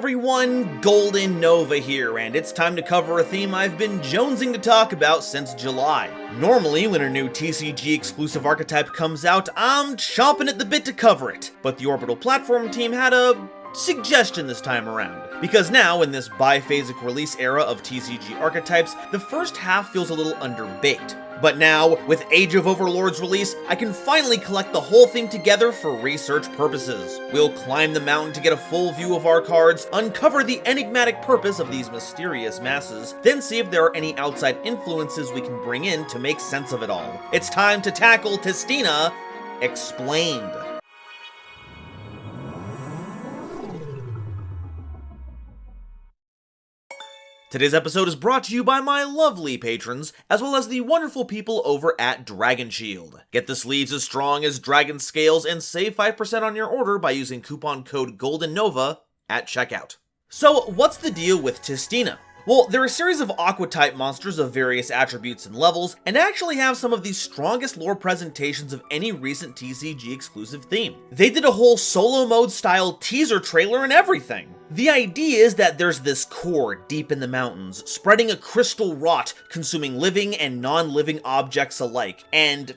everyone, GoldenNova here, and it's time to cover a theme I've been jonesing to talk about since July. Normally, when a new TCG exclusive archetype comes out, I'm chomping at the bit to cover it, but the Orbital Platform team had a suggestion this time around. Because now, in this biphasic release era of TCG archetypes, the first half feels a little underbaked. But now, with Age of Overlord's release, I can finally collect the whole thing together for research purposes. We'll climb the mountain to get a full view of our cards, uncover the enigmatic purpose of these mysterious masses, then see if there are any outside influences we can bring in to make sense of it all. It's time to tackle Tistina Explained. Today's episode is brought to you by my lovely patrons, as well as the wonderful people over at Dragon Shield. Get the sleeves as strong as dragon scales and save 5% on your order by using coupon code GoldenNova at checkout. So, what's the deal with Tistina? Well, they're a series of aqua-type monsters of various attributes and levels, and actually have some of the strongest lore presentations of any recent TCG exclusive theme. They did a whole solo mode style teaser trailer and everything. The idea is that there's this core deep in the mountains, spreading a crystal rot, consuming living and non-living objects alike, and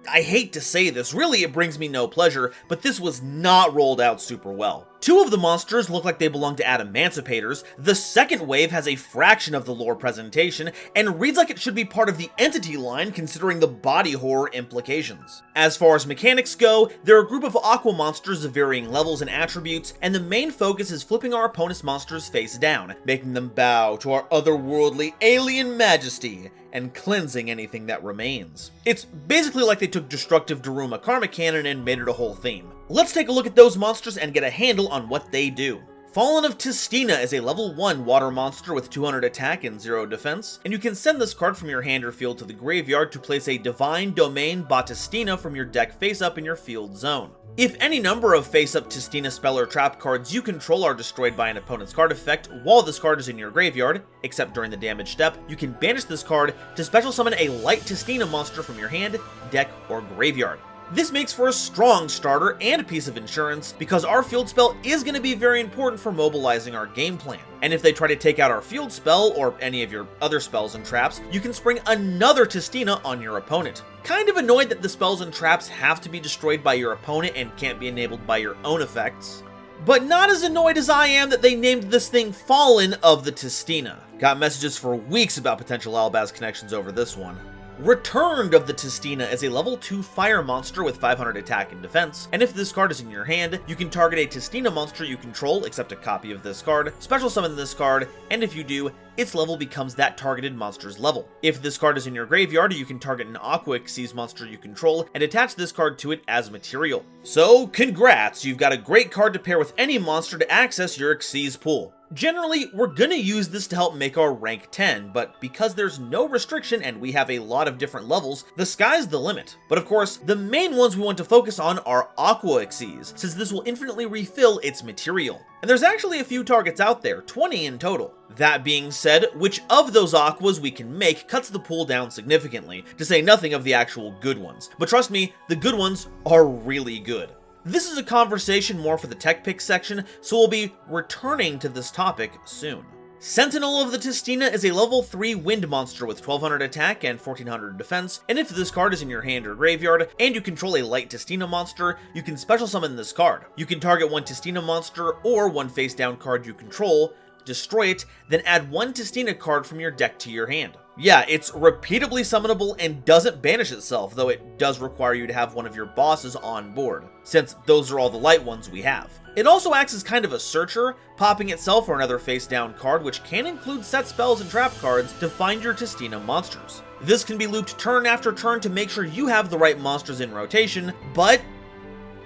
I hate to say this, really it brings me no pleasure, but this was not rolled out super well. Two of the monsters look like they belong to Adamantippators, the second wave has a fraction of the lore presentation, and reads like it should be part of the entity line considering the body horror implications. As far as mechanics go, they're a group of aqua monsters of varying levels and attributes, and the main focus is flipping our opponent's monsters face down, making them bow to our otherworldly alien majesty, and cleansing anything that remains. It's basically like they took Destructive Daruma Karma Cannon and made it a whole theme. Let's take a look at those monsters and get a handle on what they do. Fallen of Tistina is a level 1 water monster with 200 attack and 0 defense, and you can send this card from your hand or field to the graveyard to place a Divine Domain Batistina from your deck face up in your field zone. If any number of face-up Tistina spell or trap cards you control are destroyed by an opponent's card effect while this card is in your graveyard, except during the damage step, you can banish this card to special summon a light Tistina monster from your hand, deck, or graveyard. This makes for a strong starter and a piece of insurance, because our field spell is going to be very important for mobilizing our game plan. And if they try to take out our field spell, or any of your other spells and traps, you can spring another Tistina on your opponent. Kind of annoyed that the spells and traps have to be destroyed by your opponent and can't be enabled by your own effects. But not as annoyed as I am that they named this thing Fallen of the Tistina. Got messages for weeks about potential Albaz connections over this one. Returned of the Tistina is a level 2 fire monster with 500 attack and defense, and if this card is in your hand, you can target a Tistina monster you control, except a copy of this card, special summon this card, and if you do, its level becomes that targeted monster's level. If this card is in your graveyard, you can target an Aqua Xyz monster you control and attach this card to it as material. So, congrats, you've got a great card to pair with any monster to access your Xyz pool. Generally, we're gonna use this to help make our rank 10, but because there's no restriction and we have a lot of different levels, the sky's the limit. But of course, the main ones we want to focus on are Aqua Xyz, since this will infinitely refill its material. And there's actually a few targets out there, 20 in total. That being said, which of those aquas we can make cuts the pool down significantly, to say nothing of the actual good ones. But trust me, the good ones are really good. This is a conversation more for the tech pick section, so we'll be returning to this topic soon. Sentinel of the Tistina is a level 3 wind monster with 1200 attack and 1400 defense, and if this card is in your hand or graveyard, and you control a light Tistina monster, you can special summon this card. You can target one Tistina monster or one face down card you control, destroy it, then add one Tistina card from your deck to your hand. Yeah, it's repeatably summonable and doesn't banish itself, though it does require you to have one of your bosses on board, since those are all the light ones we have. It also acts as kind of a searcher, popping itself for another face-down card, which can include set spells and trap cards to find your Tistina monsters. This can be looped turn after turn to make sure you have the right monsters in rotation, but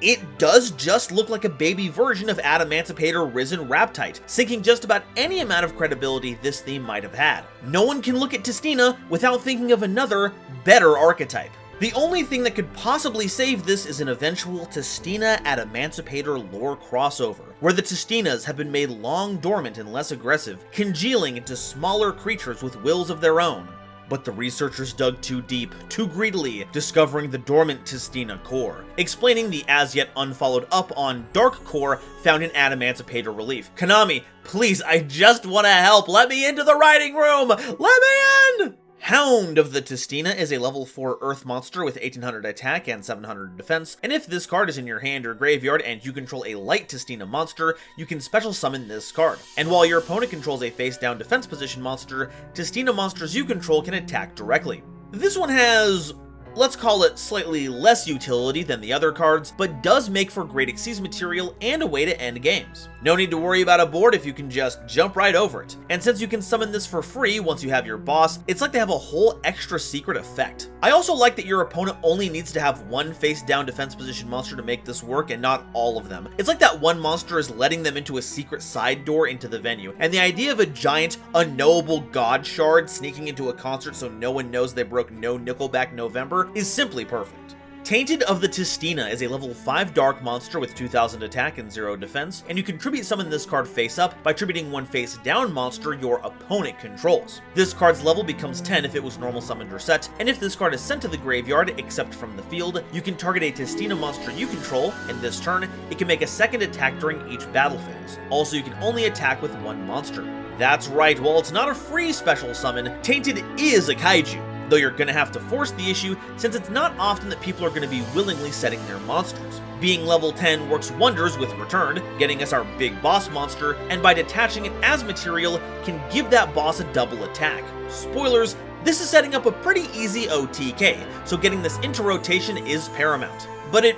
it does just look like a baby version of Adamantippator Risen Raptite, sinking just about any amount of credibility this theme might have had. No one can look at Tistina without thinking of another, better archetype. The only thing that could possibly save this is an eventual Tistina Adamantippator lore crossover, where the Tistinas have been made long dormant and less aggressive, congealing into smaller creatures with wills of their own. But the researchers dug too deep, too greedily, discovering the dormant Tistina core, explaining the as-yet unfollowed up on dark core found in Adamantipator Relief. Konami, please, I just want to help. Let me into the writing room. Let me in! Hound of the Tistina is a level 4 Earth monster with 1800 attack and 700 defense, and if this card is in your hand or graveyard and you control a light Tistina monster, you can special summon this card. And while your opponent controls a face-down defense position monster, Tistina monsters you control can attack directly. This one has, let's call it, slightly less utility than the other cards, but does make for great Xyz material and a way to end games. No need to worry about a board if you can just jump right over it. And since you can summon this for free once you have your boss, it's like they have a whole extra secret effect. I also like that your opponent only needs to have one face-down defense position monster to make this work and not all of them. It's like that one monster is letting them into a secret side door into the venue, and the idea of a giant, unknowable god shard sneaking into a concert so no one knows they broke no Nickelback November is simply perfect. Tainted of the Tistina is a level 5 dark monster with 2000 attack and 0 defense, and you can tribute summon this card face up by tributing one face down monster your opponent controls. This card's level becomes 10 if it was normal summoned or set, and if this card is sent to the graveyard except from the field, you can target a Tistina monster you control, and this turn, it can make a second attack during each battle phase. Also, you can only attack with one monster. That's right, while it's not a free special summon, Tainted is a kaiju, though you're gonna have to force the issue since it's not often that people are gonna be willingly setting their monsters. Being level 10 works wonders with Returned, getting us our big boss monster, and by detaching it as material, can give that boss a double attack. Spoilers, this is setting up a pretty easy OTK, so getting this into rotation is paramount. But it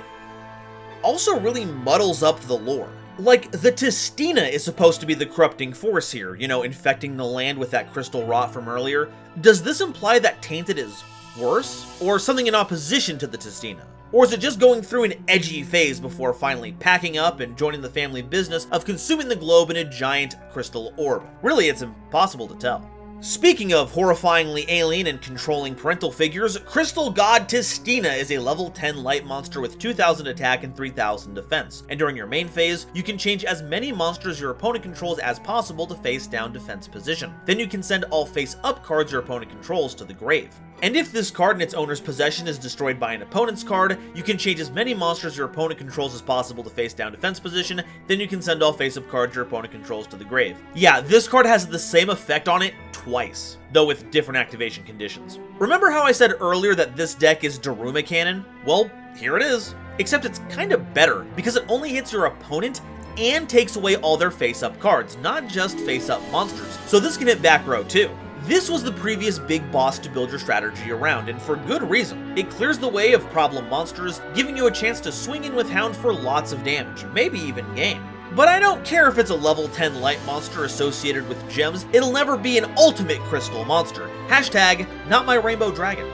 also really muddles up the lore. Like, the Tistina is supposed to be the corrupting force here, you know, infecting the land with that crystal rot from earlier. Does this imply that Tainted is worse? Or something in opposition to the Tistina? Or is it just going through an edgy phase before finally packing up and joining the family business of consuming the globe in a giant crystal orb? Really, it's impossible to tell. Speaking of horrifyingly alien and controlling parental figures, Crystal God Tistina is a level 10 light monster with 2000 attack and 3000 defense, and during your main phase, you can change as many monsters your opponent controls as possible to face down defense position. Then you can send all face up cards your opponent controls to the grave. And if this card in its owner's possession is destroyed by an opponent's card, you can change as many monsters your opponent controls as possible to face down defense position, then you can send all face-up cards your opponent controls to the grave. Yeah, this card has the same effect on it twice, though with different activation conditions. Remember how I said earlier that this deck is Daruma Cannon? Well, here it is. Except it's kinda better, because it only hits your opponent and takes away all their face-up cards, not just face-up monsters. So this can hit back row too. This was the previous big boss to build your strategy around, and for good reason. It clears the way of problem monsters, giving you a chance to swing in with Hound for lots of damage, maybe even game. But I don't care if it's a level 10 light monster associated with gems, it'll never be an ultimate crystal monster. Hashtag, not my rainbow dragon.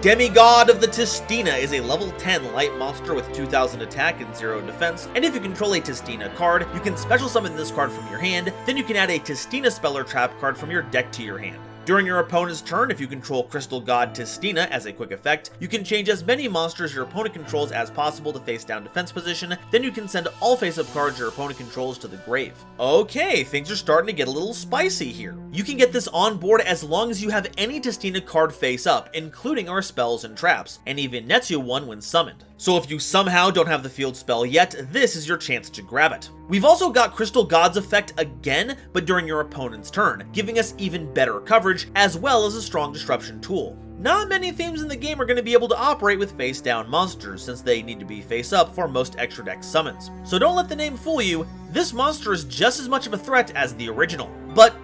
Demigod of the Tistina is a level 10 light monster with 2000 attack and 0 defense, and if you control a Tistina card, you can special summon this card from your hand, then you can add a Tistina spell or trap card from your deck to your hand. During your opponent's turn, if you control Crystal God Tistina as a quick effect, you can change as many monsters your opponent controls as possible to face down defense position, then you can send all face-up cards your opponent controls to the grave. Okay, things are starting to get a little spicy here. You can get this on board as long as you have any Tistina card face up, including our spells and traps, and even nets you one when summoned. So if you somehow don't have the field spell yet, this is your chance to grab it. We've also got Crystal God's effect again, but during your opponent's turn, giving us even better coverage, as well as a strong disruption tool. Not many themes in the game are going to be able to operate with face-down monsters, since they need to be face-up for most extra deck summons. So don't let the name fool you, this monster is just as much of a threat as the original. But,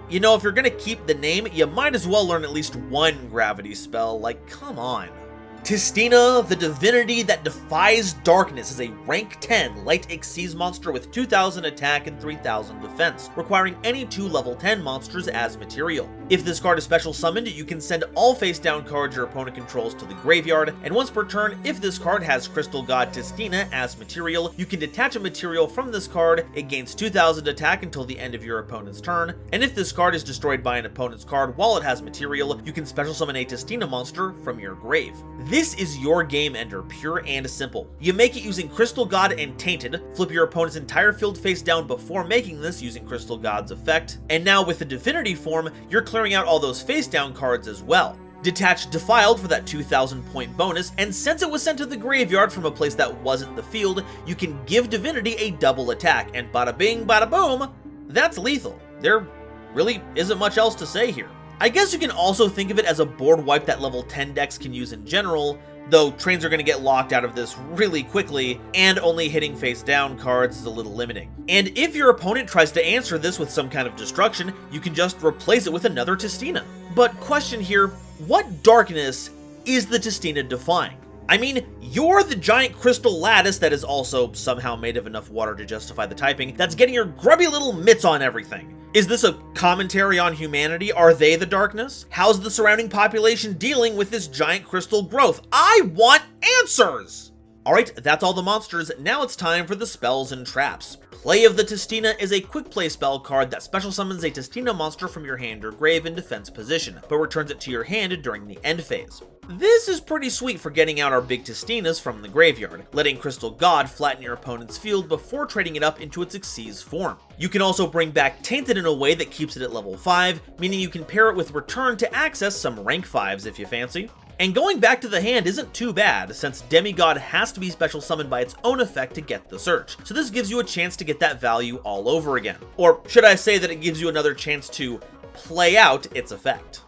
you know, if you're going to keep the name, you might as well learn at least one gravity spell, like, come on. Tistina, the divinity that defies darkness, is a rank 10 light Xyz monster with 2000 attack and 3000 defense, requiring any 2 level 10 monsters as material. If this card is special summoned, you can send all face down cards your opponent controls to the graveyard, and once per turn, if this card has Crystal God Tistina as material, you can detach a material from this card. It gains 2000 attack until the end of your opponent's turn, and if this card is destroyed by an opponent's card while it has material, you can special summon a Tistina monster from your grave. This is your game ender, pure and simple. You make it using Crystal God and Tainted, flip your opponent's entire field face down before making this using Crystal God's effect, and now with the Divinity form, you're clearing out all those face-down cards as well. Detach Defiled for that 2,000 point bonus, and since it was sent to the graveyard from a place that wasn't the field, you can give Divinity a double attack, and bada bing, bada boom, that's lethal. There really isn't much else to say here. I guess you can also think of it as a board wipe that level 10 decks can use in general, though trains are going to get locked out of this really quickly, and only hitting face down cards is a little limiting. And if your opponent tries to answer this with some kind of destruction, you can just replace it with another Tistina. But question here, what darkness is the Tistina defying? I mean, you're the giant crystal lattice that is also somehow made of enough water to justify the typing that's getting your grubby little mitts on everything. Is this a commentary on humanity? Are they the darkness? How's the surrounding population dealing with this giant crystal growth? I want answers! Alright, that's all the monsters. Now it's time for the spells and traps. Play of the Tistina is a quick play spell card that special summons a Tistina monster from your hand or grave in defense position, but returns it to your hand during the end phase. This is pretty sweet for getting out our big Tistinas from the graveyard, letting Crystal God flatten your opponent's field before trading it up into its Xyz form. You can also bring back Tainted in a way that keeps it at level 5, meaning you can pair it with Return to access some rank 5s if you fancy. And going back to the hand isn't too bad, since Demigod has to be special summoned by its own effect to get the search, so this gives you a chance to get that value all over again. Or should I say that it gives you another chance to play out its effect.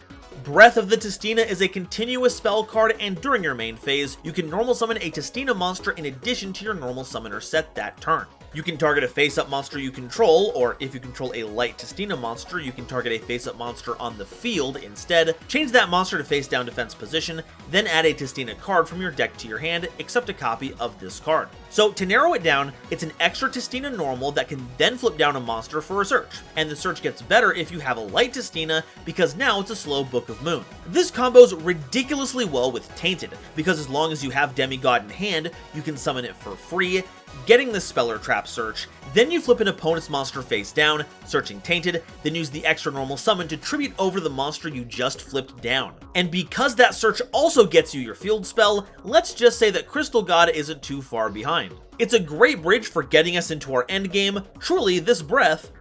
Breath of the Tistina is a continuous spell card, and during your main phase, you can normal summon a Tistina monster in addition to your normal summoner set that turn. You can target a face-up monster you control, or if you control a light Tistina monster, you can target a face-up monster on the field instead, change that monster to face-down defense position, then add a Tistina card from your deck to your hand, except a copy of this card. So to narrow it down, it's an extra Tistina normal that can then flip down a monster for a search, and the search gets better if you have a light Tistina, because now it's a slow Book of Moon. This combos ridiculously well with Tainted, because as long as you have Demigod in hand, you can summon it for free, getting the spell or trap search, then you flip an opponent's monster face down, searching Tainted, then use the extra normal summon to tribute over the monster you just flipped down. And because that search also gets you your field spell, let's just say that Crystal God isn't too far behind. It's a great bridge for getting us into our endgame. Truly, this breath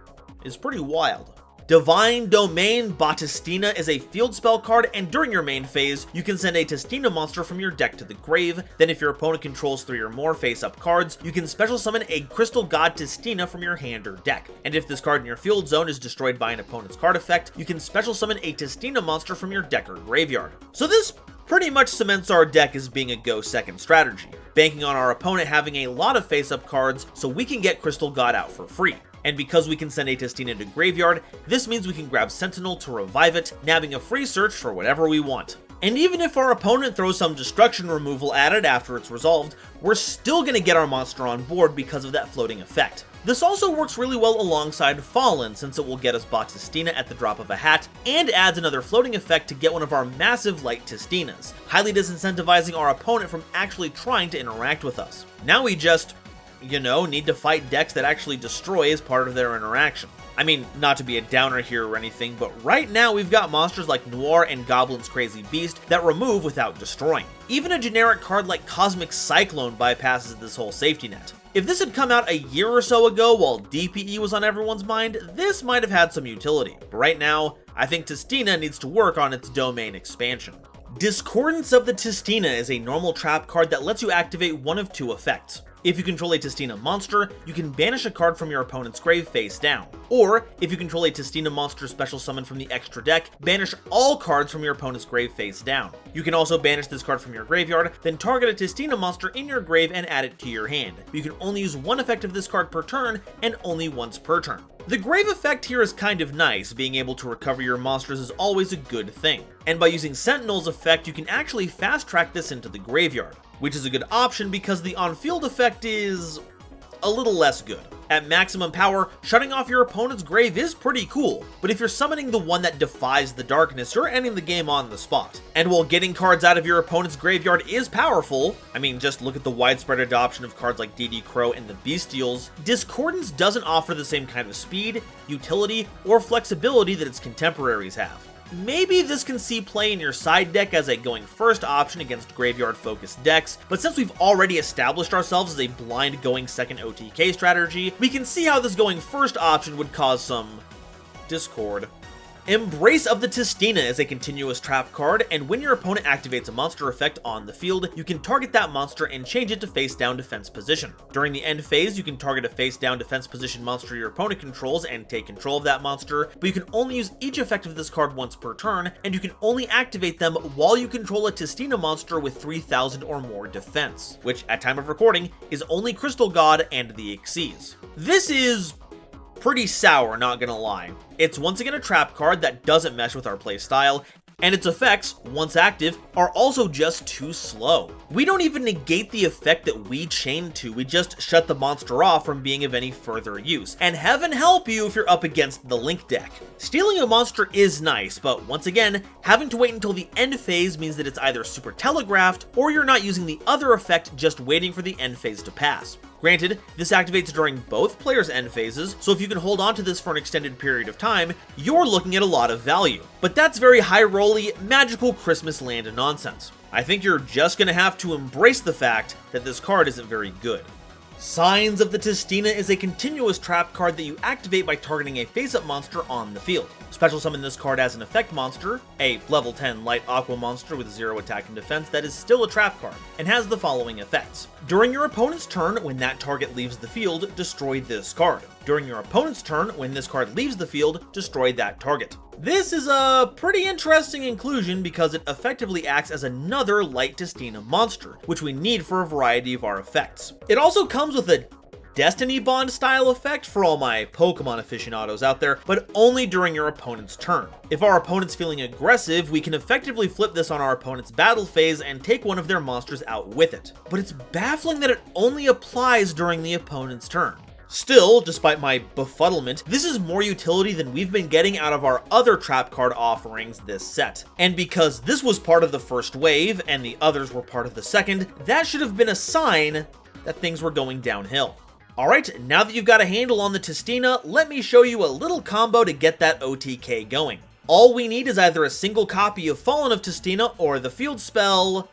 is pretty wild. Divine Domain Batistina is a field spell card, and during your main phase, you can send a Tistina monster from your deck to the grave. Then if your opponent controls 3 or more face-up cards, you can special summon a Crystal God Tistina from your hand or deck. And if this card in your field zone is destroyed by an opponent's card effect, you can special summon a Tistina monster from your deck or graveyard. So this pretty much cements our deck as being a go second strategy, banking on our opponent having a lot of face-up cards so we can get Crystal God out for free. And because we can send a Tistina to graveyard, this means we can grab Sentinel to revive it, nabbing a free search for whatever we want. And even if our opponent throws some destruction removal at it after it's resolved, we're still going to get our monster on board because of that floating effect. This also works really well alongside Fallen, since it will get us Batistina at the drop of a hat, and adds another floating effect to get one of our massive light Tistinas, highly disincentivizing our opponent from actually trying to interact with us. Now we just, need to fight decks that actually destroy as part of their interaction. I mean, not to be a downer here or anything, but right now we've got monsters like Noir and Goblin's Crazy Beast that remove without destroying. Even a generic card like Cosmic Cyclone bypasses this whole safety net. If this had come out a year or so ago while DPE was on everyone's mind, this might have had some utility. But right now, I think Tistina needs to work on its domain expansion. Discordance of the Tistina is a normal trap card that lets you activate one of 2 effects. If you control a Tistina monster, you can banish a card from your opponent's grave face down. Or, if you control a Tistina monster special summon from the extra deck, banish all cards from your opponent's grave face down. You can also banish this card from your graveyard, then target a Tistina monster in your grave and add it to your hand. You can only use one effect of this card per turn, and only once per turn. The grave effect here is kind of nice, being able to recover your monsters is always a good thing. And by using Sentinel's effect, you can actually fast track this into the graveyard, which is a good option because the on-field effect is a little less good. At maximum power, shutting off your opponent's grave is pretty cool, but if you're summoning the one that defies the darkness, you're ending the game on the spot. And while getting cards out of your opponent's graveyard is powerful, I mean, just look at the widespread adoption of cards like DD Crow and the Bestials, Discordance doesn't offer the same kind of speed, utility, or flexibility that its contemporaries have. Maybe this can see play in your side deck as a going first option against graveyard focused decks, but since we've already established ourselves as a blind going second OTK strategy, we can see how this going first option would cause some discord. Embrace of the Tistina is a continuous trap card, and when your opponent activates a monster effect on the field, you can target that monster and change it to face down defense position. During the end phase, you can target a face down defense position monster your opponent controls and take control of that monster, but you can only use each effect of this card once per turn, and you can only activate them while you control a Tistina monster with 3000 or more defense, which at time of recording is only Crystal God and the Xyz. This is pretty sour, not gonna lie. It's once again a trap card that doesn't mesh with our playstyle, and its effects, once active, are also just too slow. We don't even negate the effect that we chain to, we just shut the monster off from being of any further use, and heaven help you if you're up against the Link deck. Stealing a monster is nice, but once again, having to wait until the end phase means that it's either super telegraphed, or you're not using the other effect, just waiting for the end phase to pass. Granted, this activates during both players' end phases, so if you can hold on to this for an extended period of time, you're looking at a lot of value. But that's very high-rolly, magical Christmas land nonsense. I think you're just gonna have to embrace the fact that this card isn't very good. Signs of the Tistina is a continuous trap card that you activate by targeting a face-up monster on the field. Special summon this card as an effect monster, a level 10 light aqua monster with 0 attack and defense that is still a trap card, and has the following effects. During your opponent's turn, when that target leaves the field, destroy this card. During your opponent's turn, when this card leaves the field, destroy that target. This is a pretty interesting inclusion because it effectively acts as another light Tistina monster, which we need for a variety of our effects. It also comes with a Destiny Bond style effect for all my Pokemon aficionados out there, but only during your opponent's turn. If our opponent's feeling aggressive, we can effectively flip this on our opponent's battle phase and take one of their monsters out with it. But it's baffling that it only applies during the opponent's turn. Still, despite my befuddlement, this is more utility than we've been getting out of our other trap card offerings this set. And because this was part of the first wave, and the others were part of the second, that should have been a sign that things were going downhill. Alright, now that you've got a handle on the Tistina, let me show you a little combo to get that OTK going. All we need is either a single copy of Fallen of Tistina or the field spell,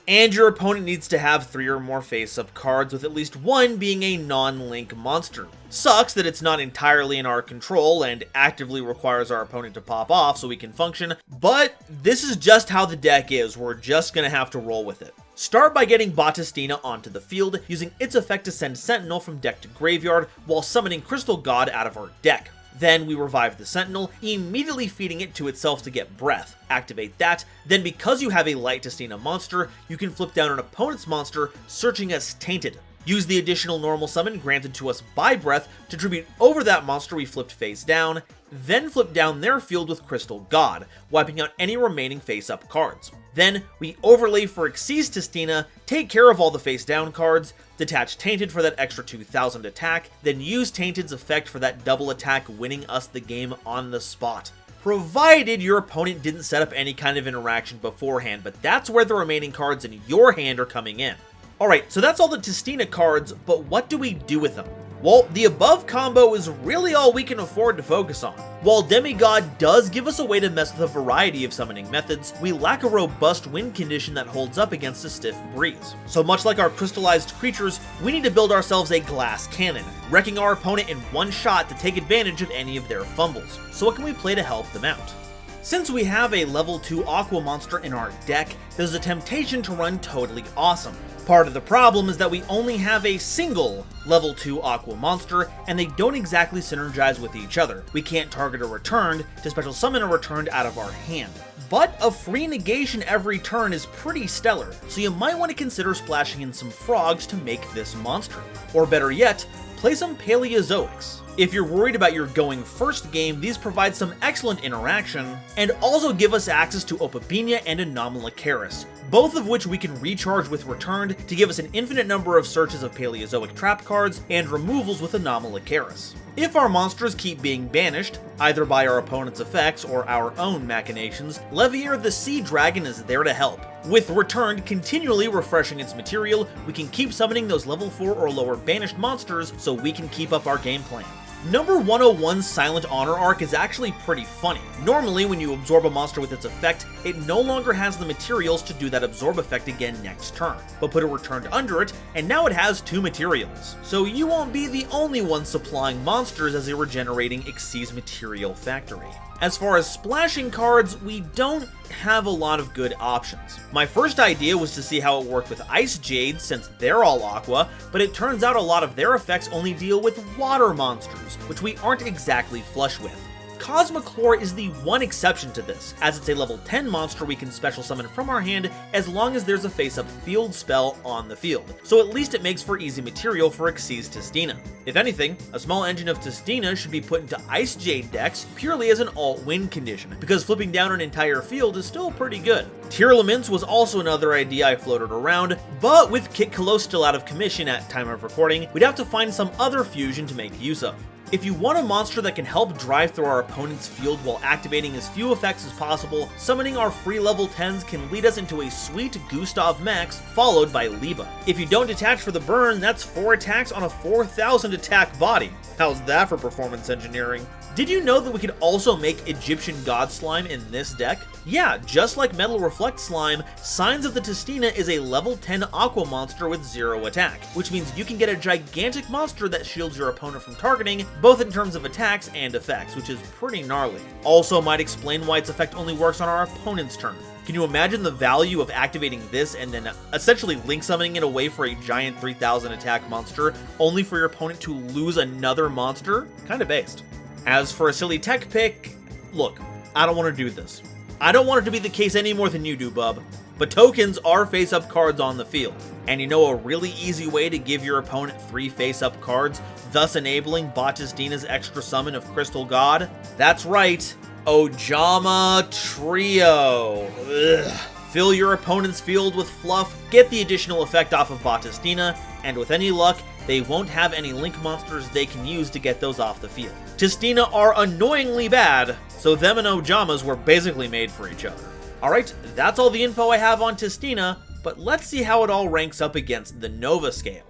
and your opponent needs to have 3 or more face-up cards, with at least one being a non-link monster. Sucks that it's not entirely in our control and actively requires our opponent to pop off so we can function, but this is just how the deck is, we're just gonna have to roll with it. Start by getting Tistina onto the field, using its effect to send Sentinel from deck to graveyard while summoning Crystal God out of our deck. Then we revive the Sentinel, immediately feeding it to itself to get breath. Activate that, then because you have a light Tistina monster, you can flip down an opponent's monster, searching as tainted. Use the additional normal summon granted to us by breath to tribute over that monster we flipped face down, then flip down their field with Crystal God, wiping out any remaining face-up cards. Then we overlay for Xyz Tistina, take care of all the face down cards, detach Tainted for that extra 2000 attack, then use Tainted's effect for that double attack, winning us the game on the spot. Provided your opponent didn't set up any kind of interaction beforehand, but that's where the remaining cards in your hand are coming in. Alright, so that's all the Tistina cards, but what do we do with them? Well, the above combo is really all we can afford to focus on. While Demigod does give us a way to mess with a variety of summoning methods, we lack a robust win condition that holds up against a stiff breeze. So much like our crystallized creatures, we need to build ourselves a glass cannon, wrecking our opponent in one shot to take advantage of any of their fumbles. So what can we play to help them out? Since we have a level 2 Aqua monster in our deck, there's a temptation to run Totally Awesome. Part of the problem is that we only have a single level 2 Aqua monster, and they don't exactly synergize with each other. We can't target a returned to special summon a returned out of our hand. But a free negation every turn is pretty stellar, so you might want to consider splashing in some frogs to make this monster. Or better yet, play some Paleozoics. If you're worried about your going first game, these provide some excellent interaction, and also give us access to Opabinia and Anomalocaris, both of which we can recharge with Returned to give us an infinite number of searches of Paleozoic trap cards and removals with Anomalocaris. If our monsters keep being banished, either by our opponent's effects or our own machinations, Levier the Sea Dragon is there to help. With Returned continually refreshing its material, we can keep summoning those level 4 or lower banished monsters so we can keep up our game plan. Number 101's Silent Honor arc is actually pretty funny. Normally, when you absorb a monster with its effect, it no longer has the materials to do that absorb effect again next turn, but put a Returned under it, and now it has 2 materials. So you won't be the only one supplying monsters as a regenerating Xyz material factory. As far as splashing cards, we don't have a lot of good options. My first idea was to see how it worked with Ice Jade since they're all aqua, but it turns out a lot of their effects only deal with water monsters, which we aren't exactly flush with. Cosmoclore is the one exception to this, as it's a level 10 monster we can special summon from our hand as long as there's a face-up field spell on the field, so at least it makes for easy material for Xyz Tistina. If anything, a small engine of Tistina should be put into Ice Jade decks purely as an alt-win condition, because flipping down an entire field is still pretty good. Tearlaments was also another idea I floated around, but with Kit Kalos still out of commission at time of recording, we'd have to find some other fusion to make use of. If you want a monster that can help drive through our opponent's field while activating as few effects as possible, summoning our free level 10s can lead us into a sweet Gustav Max, followed by Liba. If you don't detach for the burn, that's 4 attacks on a 4,000 attack body. How's that for performance engineering? Did you know that we could also make Egyptian God Slime in this deck? Yeah, just like Metal Reflect Slime, Signs of the Tistina is a level 10 aqua monster with 0 attack, which means you can get a gigantic monster that shields your opponent from targeting, both in terms of attacks and effects, which is pretty gnarly. Also might explain why its effect only works on our opponent's turn. Can you imagine the value of activating this and then essentially link summoning it away for a giant 3,000 attack monster, only for your opponent to lose another monster? Kinda based. As for a silly tech pick, look, I don't want to do this. I don't want it to be the case any more than you do, bub. But tokens are face-up cards on the field. And you know a really easy way to give your opponent 3 face-up cards, thus enabling Batistina's extra summon of Crystal God? That's right, Ojama Trio. Ugh. Fill your opponent's field with fluff, get the additional effect off of Batistina, and with any luck, they won't have any link monsters they can use to get those off the field. Tistina are annoyingly bad, so them and Ojamas were basically made for each other. Alright, that's all the info I have on Tistina, but let's see how it all ranks up against the Nova scale.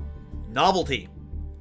Novelty.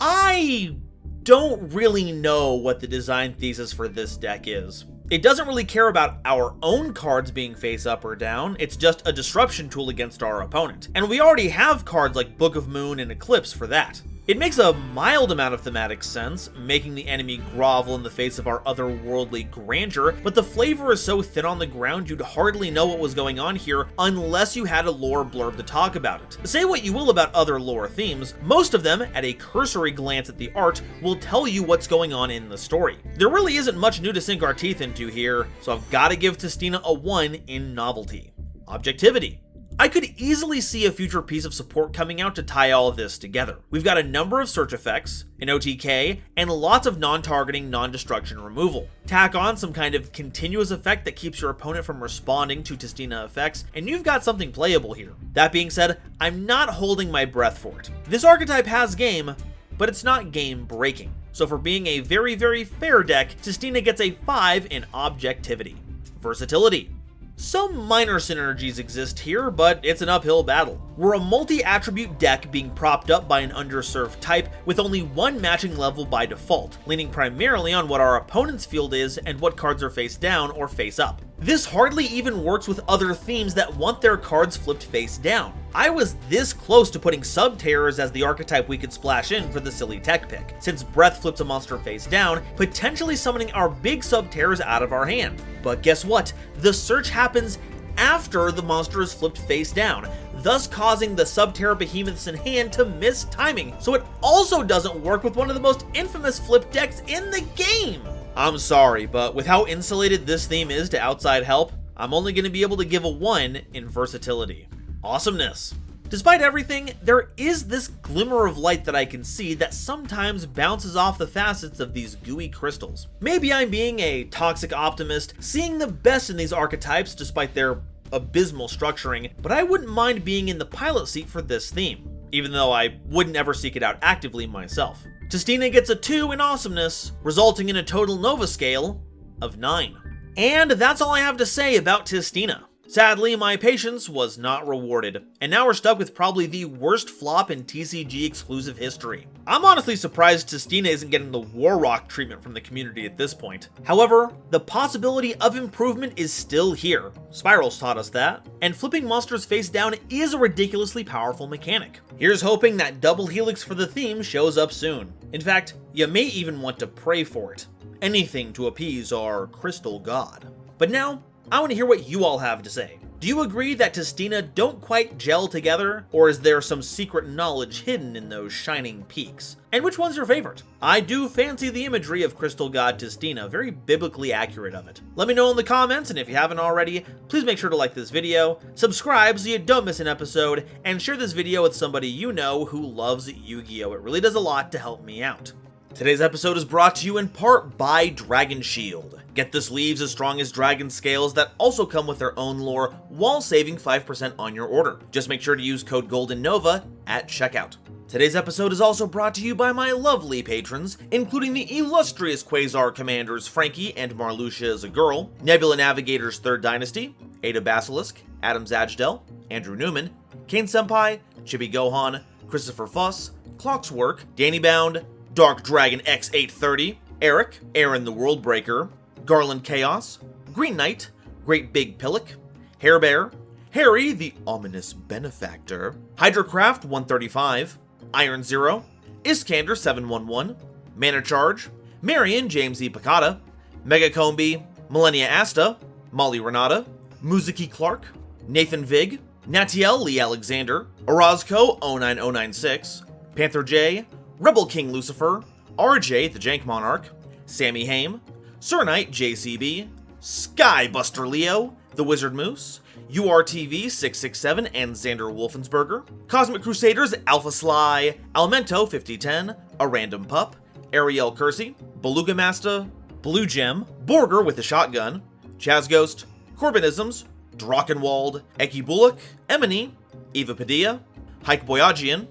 I don't really know what the design thesis for this deck is. It doesn't really care about our own cards being face up or down, it's just a disruption tool against our opponent. And we already have cards like Book of Moon and Eclipse for that. It makes a mild amount of thematic sense, making the enemy grovel in the face of our otherworldly grandeur, but the flavor is so thin on the ground you'd hardly know what was going on here unless you had a lore blurb to talk about it. Say what you will about other lore themes, most of them, at a cursory glance at the art, will tell you what's going on in the story. There really isn't much new to sink our teeth into here, so I've gotta give Tistina a 1 in novelty. Objectivity. I could easily see a future piece of support coming out to tie all of this together. We've got a number of search effects, an OTK, and lots of non-targeting, non-destruction removal. Tack on some kind of continuous effect that keeps your opponent from responding to Tistina effects, and you've got something playable here. That being said, I'm not holding my breath for it. This archetype has game, but it's not game-breaking. So for being a very, very fair deck, Tistina gets a 5 in objectivity. Versatility. Some minor synergies exist here, but it's an uphill battle. We're a multi-attribute deck being propped up by an underserved type with only 1 matching level by default, leaning primarily on what our opponent's field is and what cards are face down or face up. This hardly even works with other themes that want their cards flipped face down. I was this close to putting Sub-Terrors as the archetype we could splash in for the silly tech pick, since Breath flips a monster face down, potentially summoning our big Sub-Terrors out of our hand. But guess what? The search happens after the monster is flipped face down, thus causing the Sub-Terror behemoths in hand to miss timing, so it also doesn't work with one of the most infamous flip decks in the game! I'm sorry, but with how insulated this theme is to outside help, I'm only going to be able to give a 1 in versatility. Awesomeness. Despite everything, there is this glimmer of light that I can see that sometimes bounces off the facets of these gooey crystals. Maybe I'm being a toxic optimist, seeing the best in these archetypes despite their abysmal structuring, but I wouldn't mind being in the pilot seat for this theme, even though I wouldn't ever seek it out actively myself. Tistina gets a 2 in awesomeness, resulting in a total Nova scale of 9. And that's all I have to say about Tistina. Sadly, my patience was not rewarded, and now we're stuck with probably the worst flop in TCG exclusive history. I'm honestly surprised Tistina isn't getting the War Rock treatment from the community at this point. However, the possibility of improvement is still here. Spirals taught us that, and flipping monsters face down is a ridiculously powerful mechanic. Here's hoping that double helix for the theme shows up soon. In fact, you may even want to pray for it. anything to appease our crystal god. But now, I want to hear what you all have to say. Do you agree that Tistina don't quite gel together, or is there some secret knowledge hidden in those shining peaks? And which one's your favorite? I do fancy the imagery of Crystal God Tistina, very biblically accurate of it. Let me know in the comments, and if you haven't already, please make sure to like this video, subscribe so you don't miss an episode, and share this video with somebody you know who loves Yu-Gi-Oh! It really does a lot to help me out. Today's episode is brought to you in part by Dragon Shield. Get the sleeves as strong as dragon scales that also come with their own lore while saving 5% on your order. Just make sure to use code GoldenNova at checkout. Today's episode is also brought to you by my lovely patrons, including the illustrious Quasar Commanders Frankie and Marluxia is a Girl, Nebula Navigators 3rd Dynasty, Ada Basilisk, Adam Zajdel, Andrew Newman, Kane Senpai, Chibi Gohan, Christopher Fuss, Clockswork, Danny Bound, Dark Dragon X830, Eric, Aaron the Worldbreaker, Garland Chaos, Green Knight, Great Big Pillock, Hair Bear, Harry the Ominous Benefactor, Hydrocraft 135, Iron Zero, Iskander 711, Mana Charge, Marion James E. Picata, Mega Combi, Millennia Asta, Molly Renata, Muzuki Clark, Nathan Vig, Natiel Lee Alexander, Orozco 09096, Panther J, Rebel King Lucifer, RJ the Jank Monarch, Sammy Haim, Sir Knight JCB, Skybuster Leo, The Wizard Moose, URTV 667 and Xander Wolfensberger, Cosmic Crusaders Alpha Sly, Almento 5010, A Random Pup, Ariel Kersey, Beluga Masta, Blue Gem, Borger with a Shotgun, Chaz Ghost, Corbinisms, Drachenwald, Eki Bullock, Emony, Eva Padilla, Hike Boyagian,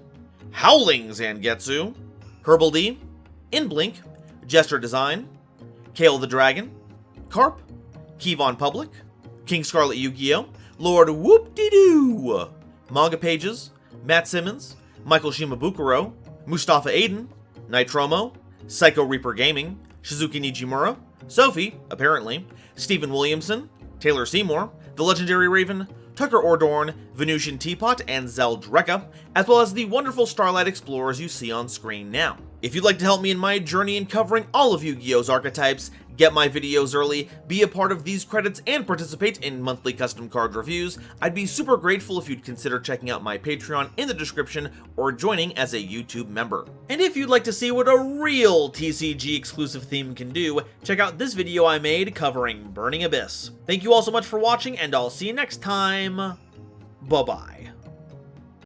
Howling Zangetsu, Herbal D, Inblink, Gesture Design, Kale the Dragon, Carp, Kevon Public, King Scarlet Yu-Gi-Oh!, Lord Whoop-De-Doo, Manga Pages, Matt Simmons, Michael Shimabukuro, Mustafa Aiden, Nitromo, Psycho Reaper Gaming, Shizuki Nijimura, Sophie, apparently, Stephen Williamson, Taylor Seymour, The Legendary Raven, Tucker Ordorn, Venusian Teapot, and Zeldreka, as well as the wonderful Starlight Explorers you see on screen now. If you'd like to help me in my journey in covering all of Yu-Gi-Oh's archetypes, get my videos early, be a part of these credits, and participate in monthly custom card reviews, I'd be super grateful if you'd consider checking out my Patreon in the description or joining as a YouTube member. And if you'd like to see what a real TCG exclusive theme can do, check out this video I made covering Burning Abyss. Thank you all so much for watching, and I'll see you next time. Bye-bye.